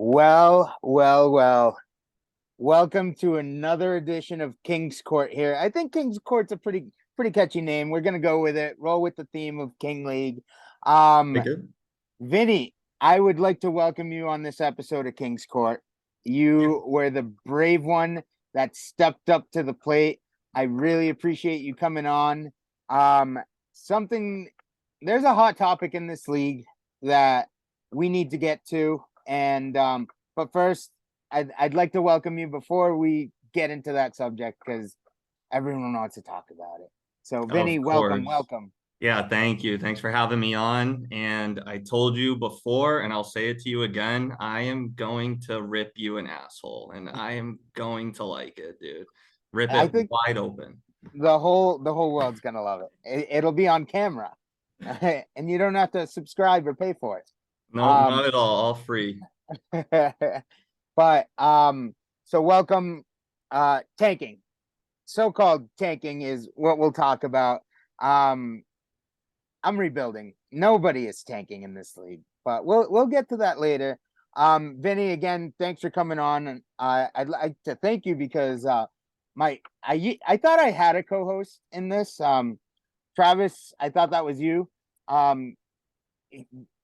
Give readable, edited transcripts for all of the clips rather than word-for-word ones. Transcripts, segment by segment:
Well. Welcome to another edition of King's Court here. I think King's Court's a pretty catchy name. We're gonna go with it. Roll with the theme of King League. Um, Very good. Vinny, I would like to welcome you on this episode of King's Court. Yeah. You were the brave one that stepped up to the plate. I really appreciate you coming on. Um, something there's a hot topic in this league that we need to get to, and but first, I'd like to welcome you before we get into that subject because everyone wants to talk about it. So, Vinny, Of welcome, course. welcome. Yeah, thank you. Thanks for having me on. And I told you before, and I'll say it to you again, I am going to rip you an asshole, and I am going to like it, dude. Rip I it think wide open. the whole world's gonna love it. It'll be on camera, and you don't have to subscribe or pay for it. No, Um, not at all free. but so welcome. Tanking, so-called tanking is what we'll talk about. Um, I'm rebuilding. Nobody is tanking in this league, but we'll get to that later. Vinny, again, thanks for coming on. And I'd like to thank you because I thought I had a co-host in this. Travis, I thought that was you. Um,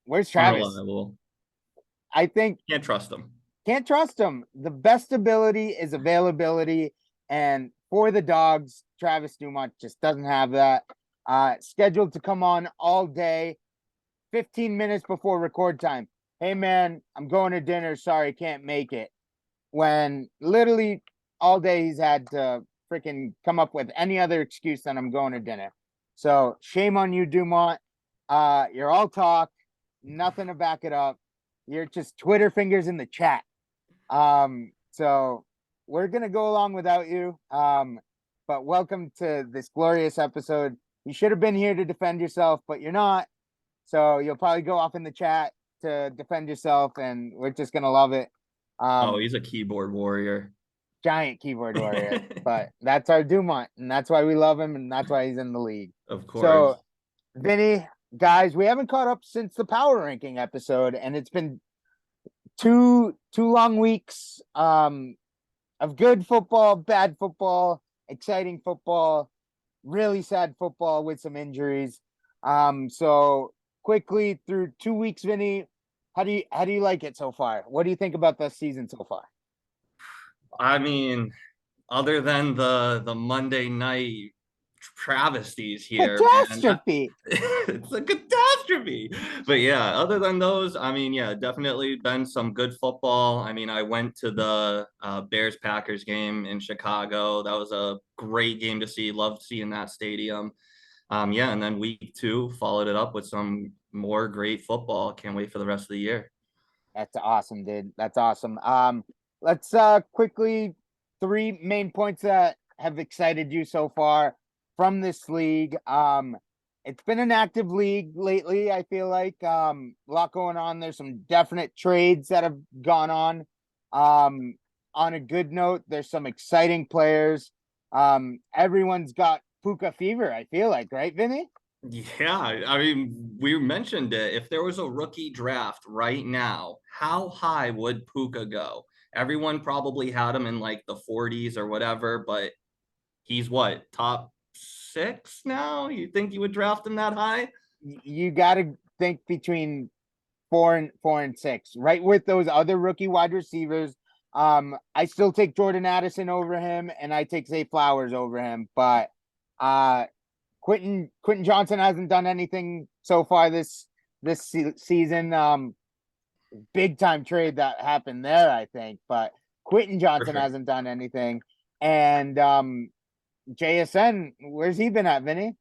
where's Travis? Unreliable. I think Can't trust them. can't trust him. The best ability is availability, and for the dogs, Travis Dumont just doesn't have that. Scheduled to come on all day, 15 minutes before record time. Hey man, I'm going to dinner. Sorry, can't make it. When literally all day he's had to freaking come up with any other excuse than I'm going to dinner. So shame on you, Dumont. You're all talk, nothing to back it up. You're just Twitter fingers in the chat. So we're gonna go along without you. But welcome to this glorious episode. You should have been here to defend yourself, but you're not. So you'll probably go off in the chat to defend yourself, and we're just gonna love it. Oh, Um, he's a keyboard warrior. Giant keyboard warrior, but that's our Dumont, and that's why we love him, and that's why he's in the league. Of So, course. Vinny, guys, we haven't caught up since the power ranking episode, and it's been two long weeks of good football, bad football, exciting football, really sad football with some injuries. So quickly through 2 weeks, Vinny, how do you like it so far? What do you think about the season so far? I mean, other than the Monday night travesties here, man. Catastrophe. It's a catastrophe. But yeah, other than those, I mean, yeah, definitely been some good football. I mean, I went to the Bears Packers game in Chicago. That was a great game to see. Loved seeing that stadium. Yeah, and then week two followed it up with some more great football. Can't wait for the rest of the year. That's awesome, dude. That's awesome. Let's quickly three main points that have excited you so far from this league. It's been an active league lately, I feel like. A lot going on. There's some definite trades that have gone on. On a good note, there's some exciting players. Everyone's got Puka fever, I feel like, right, Vinny? Yeah, I mean, we mentioned it. If there was a rookie draft right now, how high would Puka go? Everyone probably had him in like the 40s or whatever, but he's what, top six now? You think you would draft him that high? You got to think between four and six, right? With those other rookie wide receivers. I still take Jordan Addison over him, and I take Zay Flowers over him. But uh, Quentin Johnson hasn't done anything so far this season. Big time trade that happened there, I think. But Quentin For Johnson sure. hasn't done anything, and JSN, where's he been at, Vinny?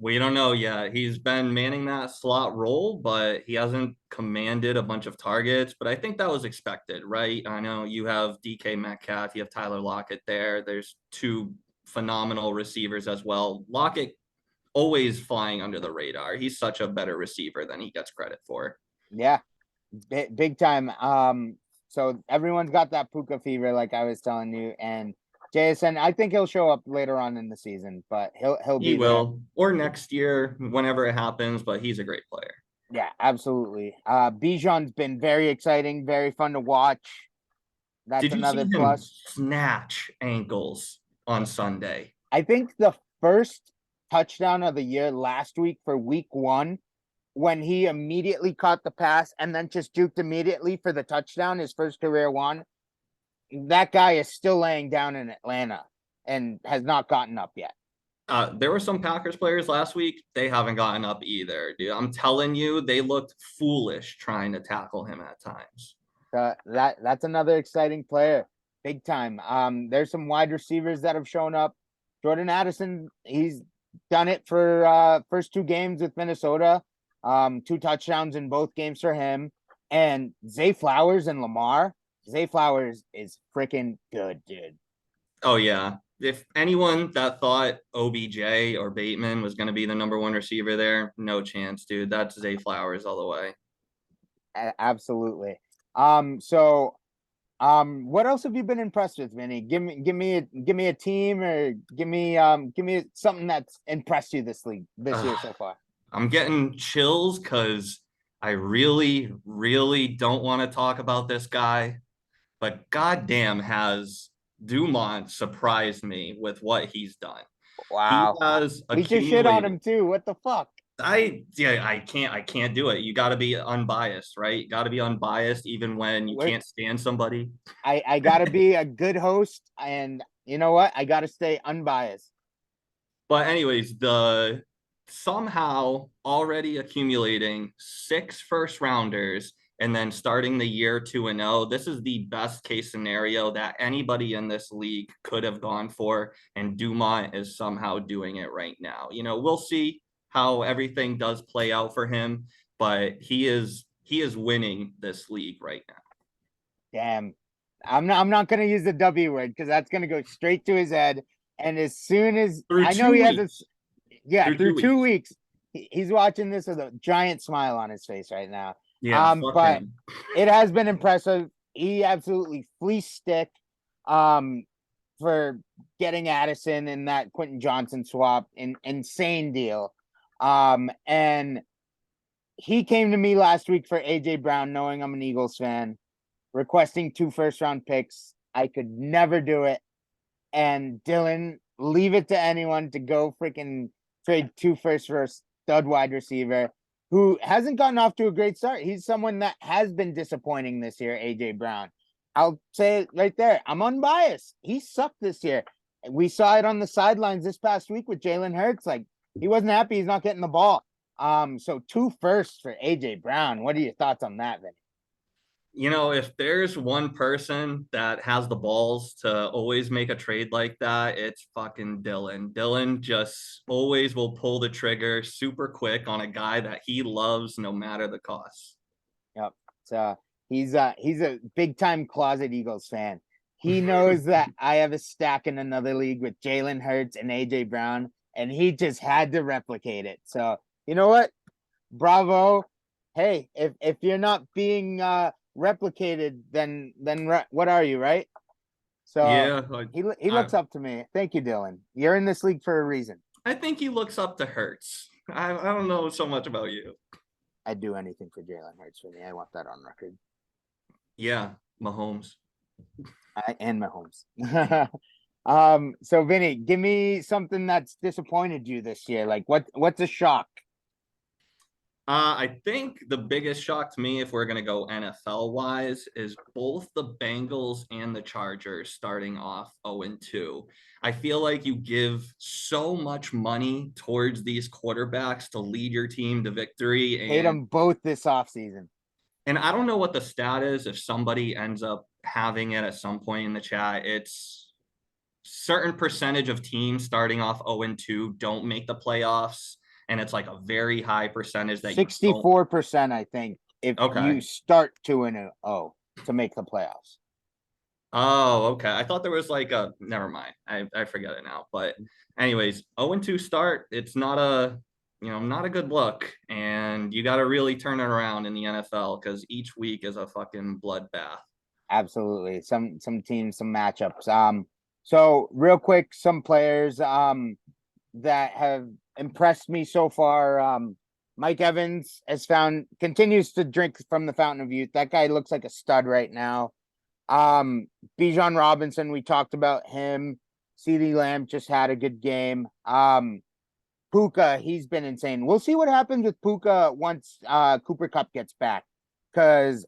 We don't know yet. He's been manning that slot role, but he hasn't commanded a bunch of targets. But I think that was expected, right? I know you have DK Metcalf, you have Tyler Lockett there. There's two phenomenal receivers as well. Lockett always flying under the radar. He's such a better receiver than he gets credit for. Yeah, big time. So everyone's got that Puka fever, like I was telling you, and Jason, I think he'll show up later on in the season, but he'll He be there. will, or next year, whenever it happens, but he's a great player. Yeah, absolutely. Bijan's been very exciting, very fun to watch. That's Did you another see him plus. snatch ankles on Sunday? I think the first touchdown of the year last week for week one, when he immediately caught the pass and then just juked immediately for the touchdown, his first career one. That guy is still laying down in Atlanta and has not gotten up yet. There were some Packers players last week. They haven't gotten up either, dude. I'm telling you, they looked foolish trying to tackle him at times. That's another exciting player, big time. There's some wide receivers that have shown up. Jordan Addison, he's done it for first two games with Minnesota. Two touchdowns in both games for him. And Zay Flowers and Lamar. Zay Flowers is freaking good, dude. Oh yeah. If anyone that thought OBJ or Bateman was going to be the number one receiver there, no chance, dude. That's Zay Flowers all the way. Absolutely. What else have you been impressed with, Vinny? Give me a team, or give me something that's impressed you this year so far. I'm getting chills because I really, really don't want to talk about this guy, but goddamn has Dumont surprised me with what he's done. He Wow. has We just shit on accumulated. him too. What the fuck? I can't do it. You got to be unbiased, right? You got to be unbiased even when you We're, can't stand somebody. I gotta be a good host, and you know what? I gotta stay unbiased. But anyways, the somehow already accumulating 6 first rounders and then starting the year 2-0. This is the best case scenario that anybody in this league could have gone for, and Dumont is somehow doing it right now. We'll see how everything does play out for him, but he is winning this league right now. Damn. I'm not gonna use the W word because that's gonna go straight to his head. And as soon as Through I know two he has a weeks. yeah, Through through 2 weeks. 2 weeks, he's watching this with a giant smile on his face right now. Yeah, fuck But him. it has been impressive. He absolutely fleeced stick for getting Addison in that Quentin Johnson swap. Insane deal. And he came to me last week for AJ Brown, knowing I'm an Eagles fan, requesting 2 first-round picks. I could never do it. And Dylan, leave it to anyone to go freaking trade 2 first for a stud wide receiver who hasn't gotten off to a great start. He's someone that has been disappointing this year, AJ Brown. I'll say it right there. I'm unbiased. He sucked this year. We saw it on the sidelines this past week with Jalen Hurts. Like, he wasn't happy he's not getting the ball. So 2 firsts for AJ Brown. What are your thoughts on that, Vinny? If there's one person that has the balls to always make a trade like that, it's fucking Dylan. Dylan just always will pull the trigger super quick on a guy that he loves no matter the cost. Yep. So he's a big time closet Eagles fan. He knows that I have a stack in another league with Jalen Hurts and AJ Brown, and he just had to replicate it. So you know what? Bravo. Hey, if you're not being replicated, then what are you, right? So Yeah, he looks up to me. Thank you, Dylan. You're in this league for a reason. I think he looks up to Hurts. I don't know so much about you. I'd do anything for Jalen Hurts for me. I want that on record. Yeah, Mahomes. And Mahomes. So Vinny, give me something that's disappointed you this year. Like what's a shock? I think the biggest shock to me, if we're going to go NFL wise, is both the Bengals and the Chargers starting off 0-2. I feel like you give so much money towards these quarterbacks to lead your team to victory. Hate them both this offseason. And I don't know what the stat is if somebody ends up having it at some point in the chat. It's certain percentage of teams starting off 0-2 don't make the playoffs, and it's like a very high percentage that 64%, I think, if you Okay. start 2-0 to make the playoffs. Oh, okay. I thought there was like a never mind. I forget it now. But anyways, 0-2 start. It's not a good look. And you gotta really turn it around in the NFL because each week is a fucking bloodbath. Absolutely. Some teams, some matchups. So real quick, some players that have impressed me so far. Mike Evans continues to drink from the fountain of youth. That guy looks like a stud right now. Bijan Robinson, we talked about him. CeeDee Lamb just had a good game. Puka, he's been insane. We'll see what happens with Puka once Cooper Kupp gets back, because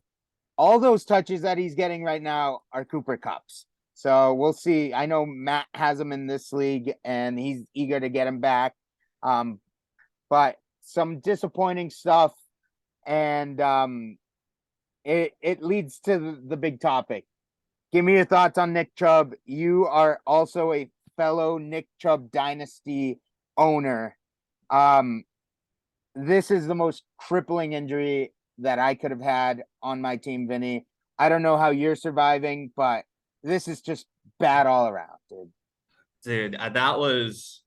all those touches that he's getting right now are Cooper Kupp's. So we'll see. I know Matt has him in this league, and he's eager to get him back. But some disappointing stuff, and it leads to the big topic. Give me your thoughts on Nick Chubb. You are also a fellow Nick Chubb dynasty owner. This is the most crippling injury that I could have had on my team, Vinny. I don't know how you're surviving, but this is just bad all around, dude. Dude, that was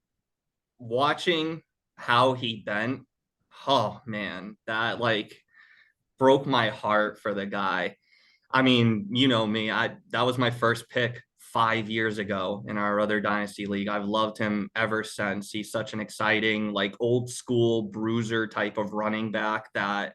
watching how he bent. Oh man, that like broke my heart for the guy. I mean, you know me, that was my first pick 5 years ago in our other dynasty league. I've loved him ever since. He's such an exciting, like old school bruiser type of running back that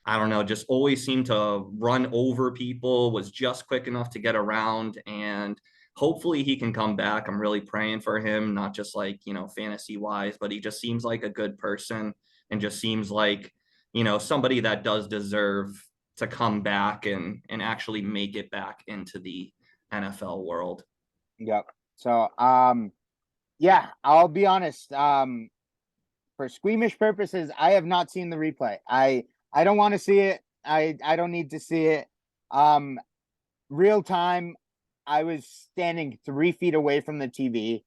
I don't know, just always seemed to run over people, was just quick enough to get around. And hopefully he can come back. I'm really praying for him, not just like, fantasy wise, but he just seems like a good person and just seems like, somebody that does deserve to come back and actually make it back into the NFL world. Yep. So, yeah, I'll be honest. For squeamish purposes, I have not seen the replay. I don't want to see it. I don't need to see it. Real time, I was standing 3 feet away from the TV,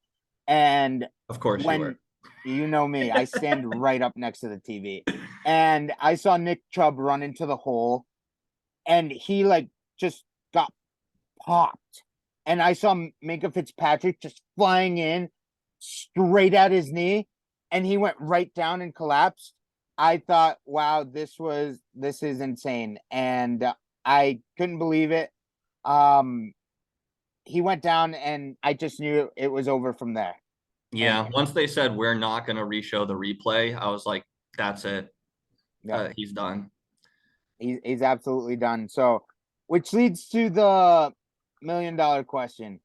and of course you were. You know me, I stand right up next to the TV, and I saw Nick Chubb run into the hole, and he like just got popped, and I saw Minkah Fitzpatrick just flying in straight at his knee, and he went right down and collapsed. I thought, wow, this is insane. And I couldn't believe it. He went down and I just knew it was over from there. Yeah. Once they said, we're not going to reshow the replay, I was like, that's it. Yeah. He's done. He's absolutely done. So, which leads to the $1 million question.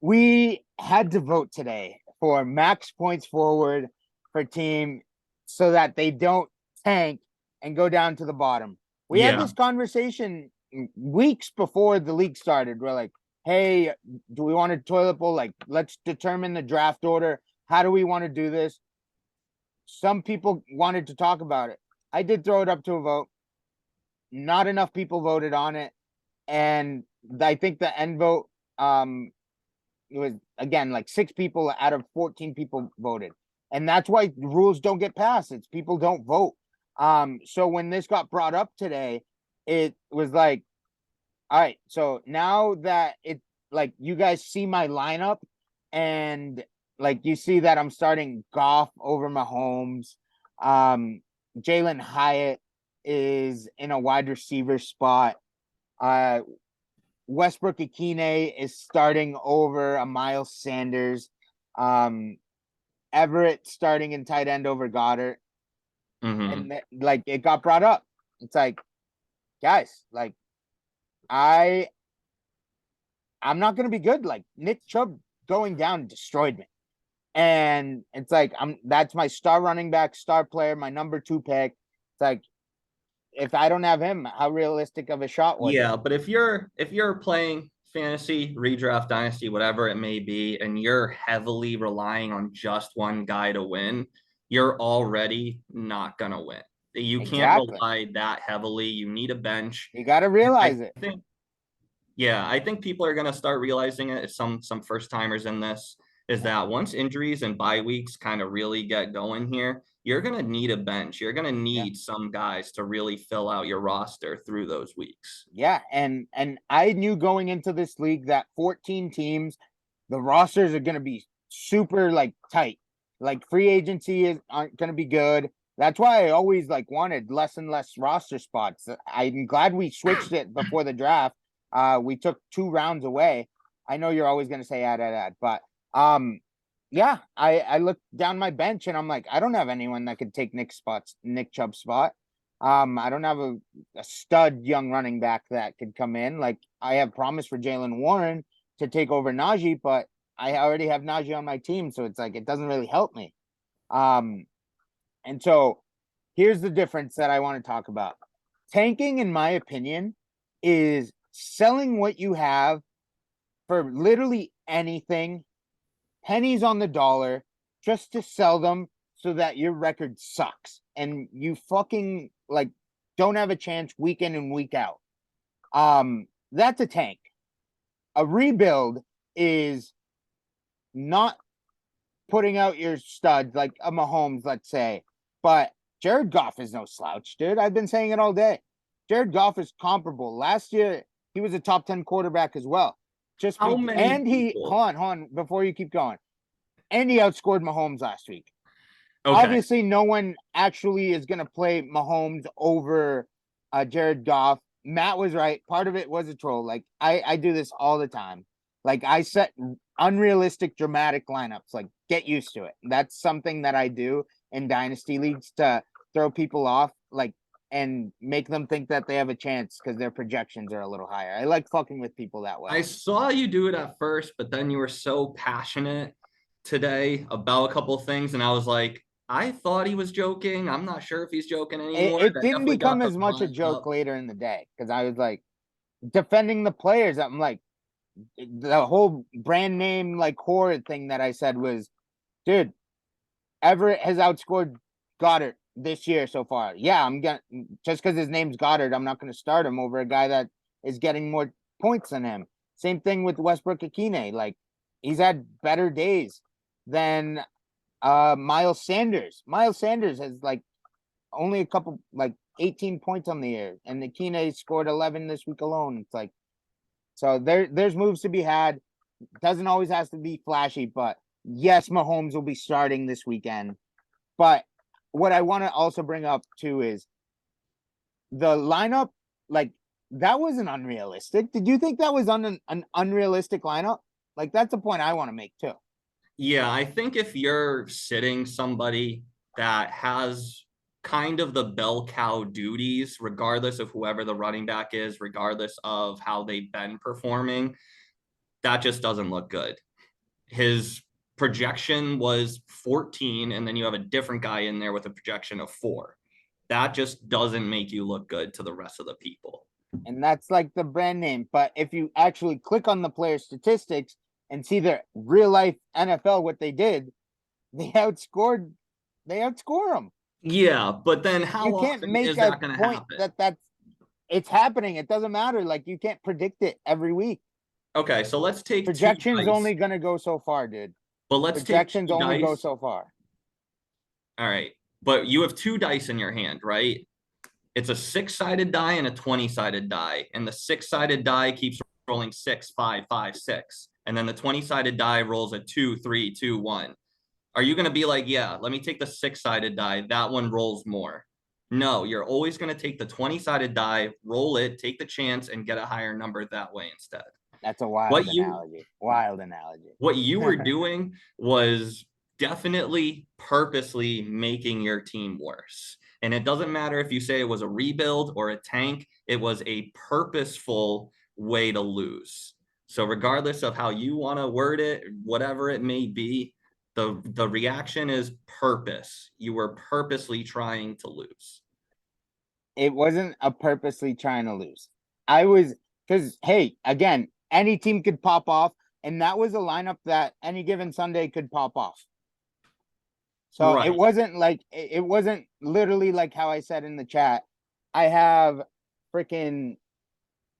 We had to vote today for max points forward for team so that they don't tank and go down to the bottom. We had this conversation weeks before the league started. We're like, hey, do we want a toilet bowl? Like, let's determine the draft order. How do we want to do this? Some people wanted to talk about it. I did throw it up to a vote. Not enough people voted on it. And I think the end vote, it was, again, like 6 people out of 14 people voted. And that's why rules don't get passed. It's people don't vote. So when this got brought up today, it was like, all right, so now that it like you guys see my lineup and like you see that I'm starting Goff over Mahomes. Jalen Hyatt is in a wide receiver spot. Westbrook Ikine is starting over a Miles Sanders. Everett starting in tight end over Goddard. Mm-hmm. And like it got brought up. It's like, guys, like I'm not gonna be good. Like Nick Chubb going down destroyed me. And it's like that's my star running back, star player, my number 2 pick. It's like if I don't have him, how realistic of a shot was it? But if you're playing fantasy, redraft, dynasty, whatever it may be, and you're heavily relying on just one guy to win, you're already not gonna win. You can't rely that heavily. You need a bench. You got to realize it. I think people are gonna start realizing it. Some first timers in this is that once injuries and bye weeks kind of really get going here, you're going to need a bench. You're going to need some guys to really fill out your roster through those weeks. Yeah. And I knew going into this league that 14 teams, the rosters are going to be super like tight. Like free agency aren't going to be good. That's why I always like wanted less and less roster spots. I'm glad we switched it before the draft. We took 2 rounds away. I know you're always going to say add, but yeah, I look down my bench and I'm like, I don't have anyone that could take Nick Chubb's spot. I don't have a stud young running back that could come in. Like I have promise for Jalen Warren to take over Najee, but I already have Najee on my team, so it's like it doesn't really help me. Um, and so here's the difference that I want to talk about. Tanking, in my opinion, is selling what you have for literally anything, pennies on the dollar, just to sell them so that your record sucks and you fucking like don't have a chance week in and week out. That's a tank. A rebuild is not putting out your studs like a Mahomes, let's say, but Jared Goff is no slouch, dude. I've been saying it all day. Jared Goff is comparable. Last year, he was a top 10 quarterback as well. How many And he people? hold on before you keep going. And he outscored Mahomes last week. Okay. Obviously, no one actually is going to play Mahomes over Jared Goff. Matt was right. Part of it was a troll. Like I do this all the time. Like I set unrealistic, dramatic lineups. Like get used to it. That's something that I do in dynasty leagues to throw people off. Like and make them think that they have a chance because their projections are a little higher. I like fucking with people that way. I saw you do it at first, but then you were so passionate today about a couple of things, and I was like, I thought he was joking. I'm not sure if he's joking anymore. It That didn't definitely become got them as much a riled joke up. later in the day because I was like defending the players. I'm like, the whole brand name like horror thing that I said was, dude, Everett has outscored Goddard this year so far. Yeah, I'm gonna just because his name's Goddard, I'm not gonna start him over a guy that is getting more points than him. Same thing with Westbrook Akine. Like he's had better days than Miles Sanders. Miles Sanders has like only a couple like 18 points on the year, and Akine scored 11 this week alone. It's like so there's moves to be had. Doesn't always has to be flashy, but yes, Mahomes will be starting this weekend. But what I want to also bring up too is the lineup, like that wasn't unrealistic. Did you think that was an unrealistic lineup? Like that's a point I want to make too. Yeah, I think if you're sitting somebody that has kind of the bell cow duties, regardless of whoever the running back is, regardless of how they've been performing, that just doesn't look good. His projection was 14, and then you have a different guy in there with a projection of 4. That just doesn't make you look good to the rest of the people. And that's like the brand name. But if you actually click on the player statistics and see their real life NFL, what they did, they outscore them. Yeah, but then how You can't often make is a that going to point happen? that's it's happening. It doesn't matter. Like you can't predict it every week. Okay, so let's take two Projections dice. only gonna go so far, dude. But let's take Projections two only go dice. so far. All right. But you have 2 dice in your hand, right? It's a 6-sided die and a 20-sided die. And the 6-sided die keeps rolling 6, 5, 5, 6. And then the 20-sided die rolls a 2, 3, 2, 1. Are you going to be like, yeah, let me take the 6-sided die. That one rolls more. No, you're always going to take the 20-sided die, roll it, take the chance, and get a higher number that way instead. That's a wild analogy. Wild analogy. What you were doing was definitely purposely making your team worse. And it doesn't matter if you say it was a rebuild or a tank, it was a purposeful way to lose. So regardless of how you want to word it, whatever it may be, the reaction is purpose. You were purposely trying to lose. It wasn't a purposely trying to lose. I was because hey, again, any team could pop off, and that was a lineup that any given Sunday could pop off. So Right. it wasn't like it wasn't literally like how I said in the chat. I have freaking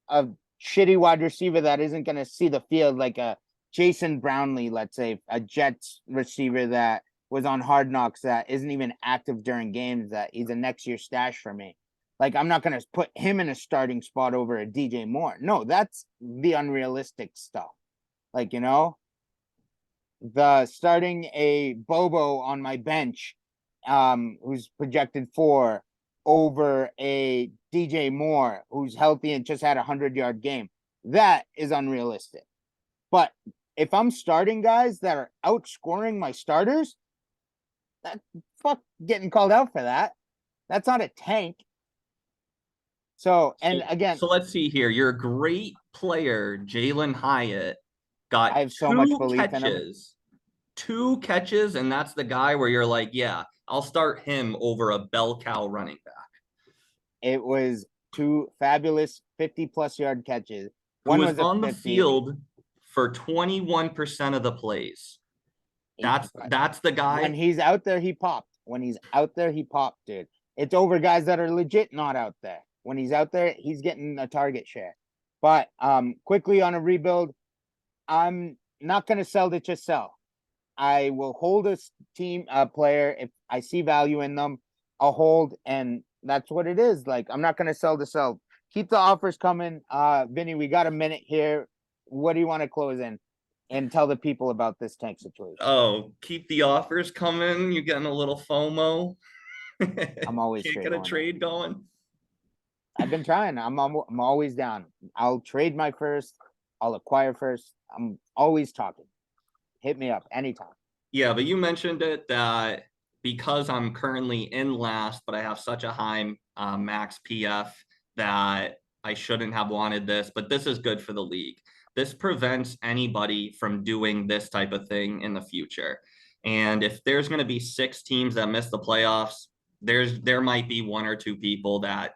a shitty wide receiver that isn't going to see the field like a Jason Brownlee, let's say, a Jets receiver that was on Hard Knocks that isn't even active during games, that he's a next year stash for me. Like, I'm not going to put him in a starting spot over a DJ Moore. No, that's the unrealistic stuff. Like, you know, the starting a Bobo on my bench, who's projected 4 over a DJ Moore who's healthy and just had a 100-yard game. That is unrealistic. But if I'm starting guys that are outscoring my starters, that fuck getting called out for that. That's not a tank. So, and again, So let's see here. Your great player, Jalen Hyatt, I got have so much two belief in him. catches. Two catches, and that's the guy where you're like, yeah, I'll start him over a bell cow running back. It was two fabulous 50+ yard catches. Who One was was a on the 50. field for 21% of the plays. That's the When guy. he's out there, he popped. When he's out there, he popped, dude. It's over guys that are legit not out there. When he's out there, he's getting a target share. But quickly on a rebuild, I'm not going to sell to just sell. I will hold a team player if I see value in them. I'll hold, and that's what it is. Like, I'm not going to sell to sell. Keep the offers coming. Vinny, we got a minute here. What do you want to close in and tell the people about this tank situation? Oh, keep the offers coming. You're getting a little FOMO. I'm always Can't straight get a on it. trade going. I've been trying. I'm always down. I'll trade my first. I'll acquire first. I'm always talking. Hit me up anytime. Yeah, but you mentioned it that because I'm currently in last, but I have such a high max PF that I shouldn't have wanted this, but this is good for the league. This prevents anybody from doing this type of thing in the future. And if there's going to be 6 teams that miss the playoffs, there might be 1 or 2 people that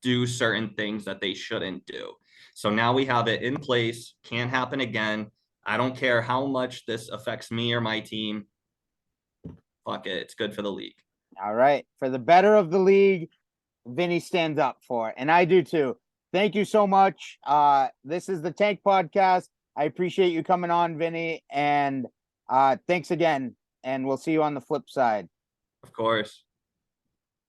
do certain things that they shouldn't do. So now we have it in place. Can't happen again. I don't care how much this affects me or my team. Fuck it. It's good for the league. All right. For the better of the league, Vinny stands up for it. And I do too. Thank you so much. This is the Tank Podcast. I appreciate you coming on, Vinny. And thanks again. And we'll see you on the flip side. Of course.